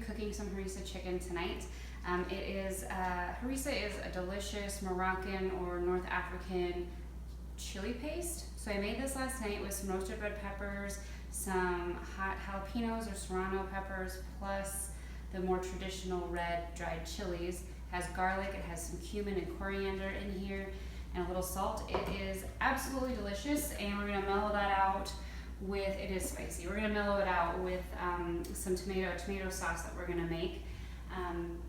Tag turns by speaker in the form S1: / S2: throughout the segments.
S1: cooking some harissa chicken tonight. Harissa is a delicious Moroccan or North African chili paste. So I made this last night with some roasted red peppers, some hot jalapenos or serrano peppers, plus the more traditional red dried chilies. It has garlic, it has some cumin and coriander in here, and a little salt. It is absolutely delicious, and we're gonna mellow that out with, it is spicy, we're gonna mellow it out with some tomato sauce that we're gonna make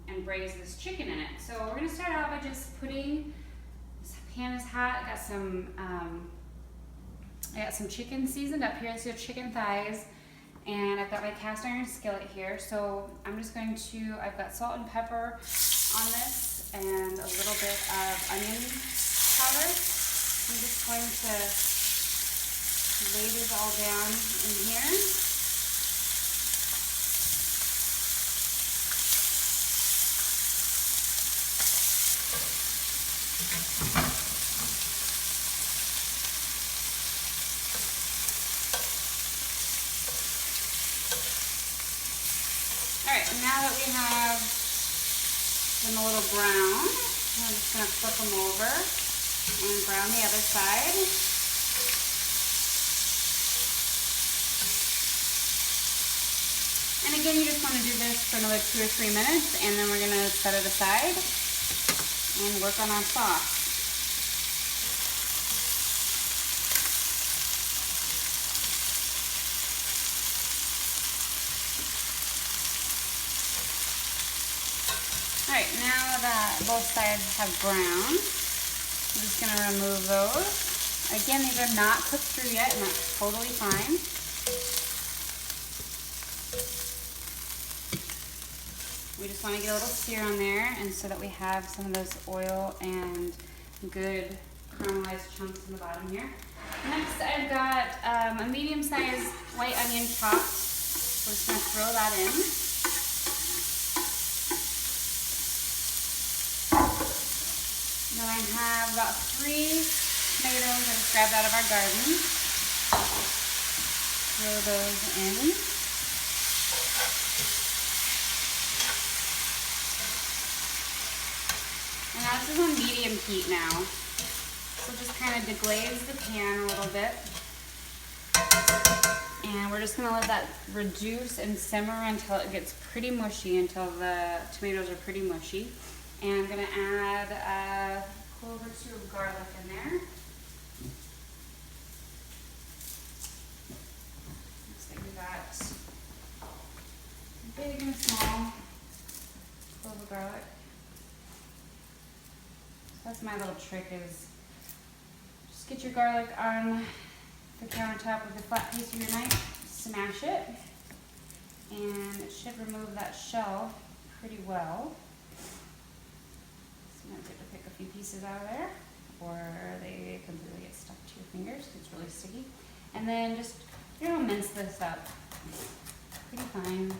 S1: and braise this chicken in it. So we're gonna start out by just putting, this pan is hot, I got some chicken seasoned up here. This is chicken thighs, and I've got my cast iron skillet here. So I'm just going to, I've got salt and pepper on this and a little bit of onion powder. I'm just going to lay these all down in here. Alright, now that we have them a little brown, I'm just going to flip them over and brown the other side. And again, you just want to do this for another 2 or 3 minutes, and then we're going to set it aside and work on our sauce. Alright, now that both sides have brown, I'm just going to remove those. Again, these are not cooked through yet, and that's totally fine. We just want to get a little sear on there, and so that we have some of those oil and good caramelized chunks in the bottom here. Next, I've got a medium-sized white onion chopped. We're just going to throw that in. Then I have about 3 tomatoes I just grabbed out of our garden. Throw those in. And now this is on medium heat now. So just kind of deglaze the pan a little bit. And we're just going to let that reduce and simmer until it gets pretty mushy, until the tomatoes are pretty mushy. And I'm going to add a clove or 2 of garlic in there. Looks like we got big and small clove of garlic. So that's my little trick, is just get your garlic on the countertop with a flat piece of your knife, smash it, and it should remove that shell pretty well. Sometimes you have to pick a few pieces out of there, or they completely get stuck to your fingers. It's really sticky. And then just, you're gonna mince this up pretty fine.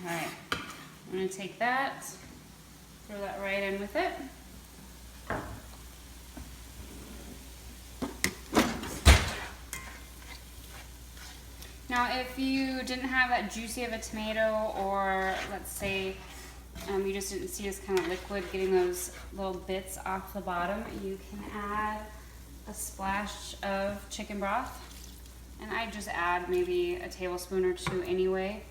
S1: Alright, I'm going to take that, throw that right in with it. Now if you didn't have that juicy of a tomato, or let's say you just didn't see this kind of liquid getting those little bits off the bottom, you can add a splash of chicken broth. And I just add maybe a tablespoon or 2 anyway.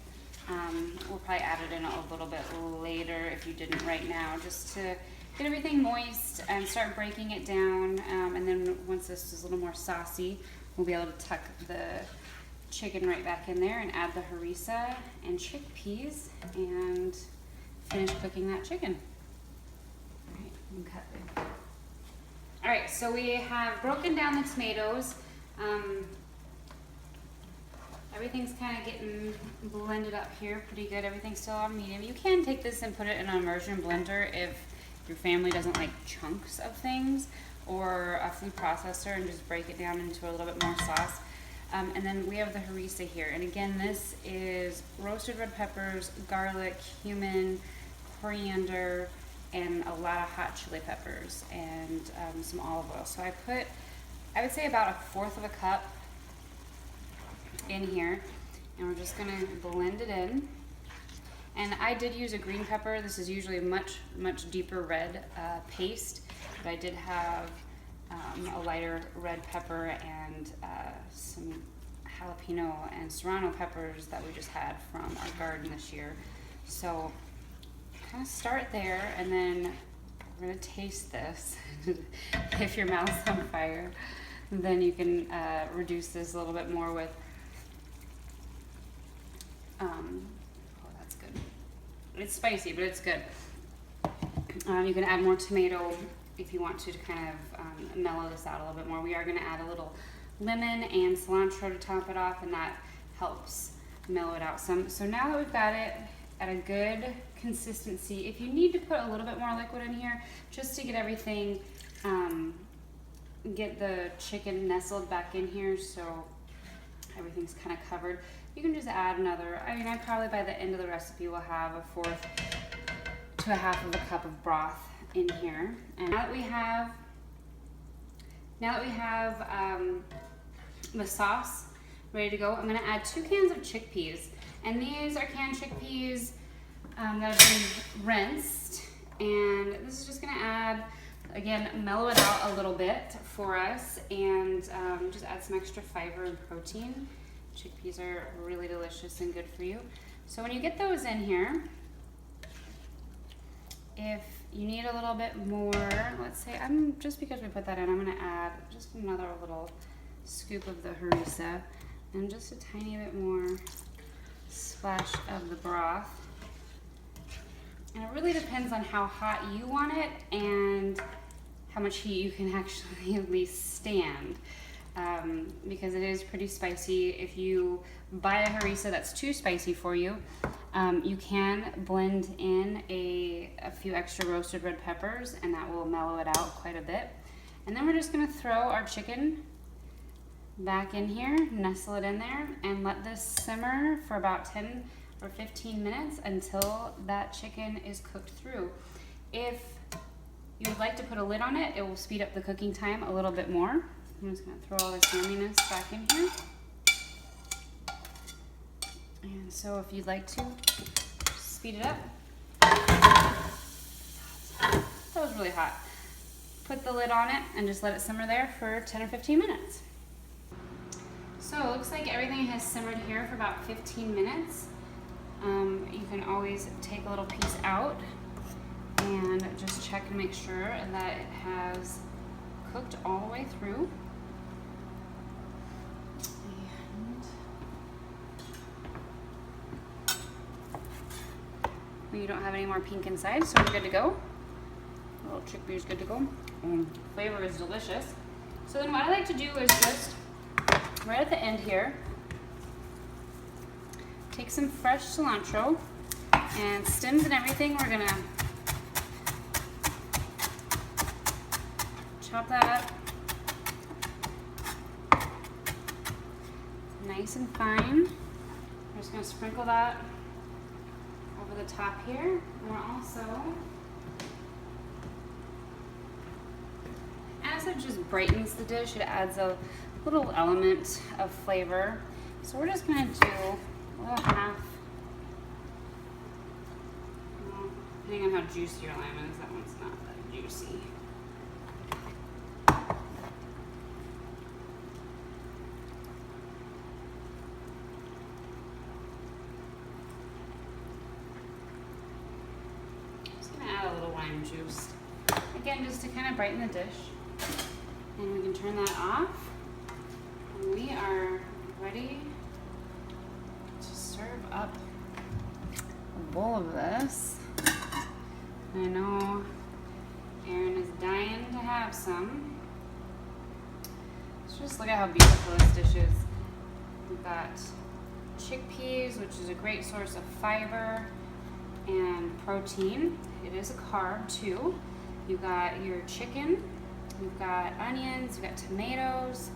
S1: We'll probably add it in a little bit later if you didn't right now, just to get everything moist and start breaking it down. And then once this is a little more saucy, we'll be able to tuck the chicken right back in there and add the harissa and chickpeas and finish cooking that chicken. All right, you can cut it. All right, so we have broken down the tomatoes. Everything's kind of getting blended up here pretty good. Everything's still on medium. You can take this and put it in an immersion blender if your family doesn't like chunks of things, or a food processor and just break it down into a little bit more sauce. And then we have the harissa here. And again, this is roasted red peppers, garlic, cumin, coriander, and a lot of hot chili peppers, and some olive oil. So I would say about 1/4 of a cup in here. And we're just gonna blend it in. And I did use a green pepper. This is usually a much deeper red paste, but I did have a lighter red pepper and some jalapeno and serrano peppers that we just had from our garden this year. So kind of start there, and then we're gonna taste this. If your mouth's on fire, then you can reduce this a little bit more with oh, that's good. It's spicy, but it's good. You can add more tomato if you want to kind of mellow this out a little bit more. We are gonna add a little lemon and cilantro to top it off, and that helps mellow it out some. So now that we've got it at a good consistency, if you need to put a little bit more liquid in here, just to get everything, get the chicken nestled back in here so everything's kind of covered, you can just add another, I mean, I probably by the end of the recipe will have 1/4 to 1/2 of a cup of broth in here. And now that we have the sauce ready to go, I'm gonna add 2 cans of chickpeas. And these are canned chickpeas that have been rinsed. And this is just gonna add, again, mellow it out a little bit for us, and just add some extra fiber and protein. Chickpeas are really delicious and good for you. So when you get those in here, if you need a little bit more, let's say, just because we put that in, I'm gonna add just another little scoop of the harissa and just a tiny bit more splash of the broth. And it really depends on how hot you want it and how much heat you can actually at least stand, because it is pretty spicy. If you buy a harissa that's too spicy for you, you can blend in a few extra roasted red peppers, and that will mellow it out quite a bit. And then we're just gonna throw our chicken back in here, nestle it in there, and let this simmer for about 10 or 15 minutes until that chicken is cooked through. If you would like to put a lid on it, it will speed up the cooking time a little bit more. I'm just gonna throw all this yumminess back in here. And so if you'd like to speed it up, that was really hot. Put the lid on it and just let it simmer there for 10 or 15 minutes. So it looks like everything has simmered here for about 15 minutes. You can always take a little piece out and just check and make sure that it has cooked all the way through. And you don't have any more pink inside, so we're good to go. The little chickpea is good to go. Flavor is delicious. So then what I like to do is just right at the end here, take some fresh cilantro and stems and everything. We're gonna chop that up nice and fine. We're just gonna sprinkle that over the top here. And we're also, as it just brightens the dish, it adds a little element of flavor. So we're just gonna do a little half, depending on how juicy your lemon is, that one's not that juicy. Just gonna add a little lime juice. Again, just to kind of brighten the dish. And we can turn that off. And we are ready to serve up a bowl of this. I know Aaron is dying to have some. So just look at how beautiful this dish is. We've got chickpeas, which is a great source of fiber and protein. It is a carb too. You've got your chicken, we've got onions, we've got tomatoes,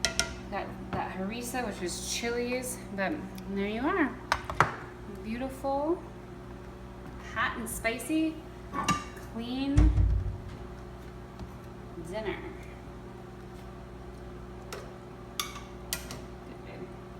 S1: we've got that harissa, which is chilies, but there you are. Beautiful, hot and spicy, clean dinner.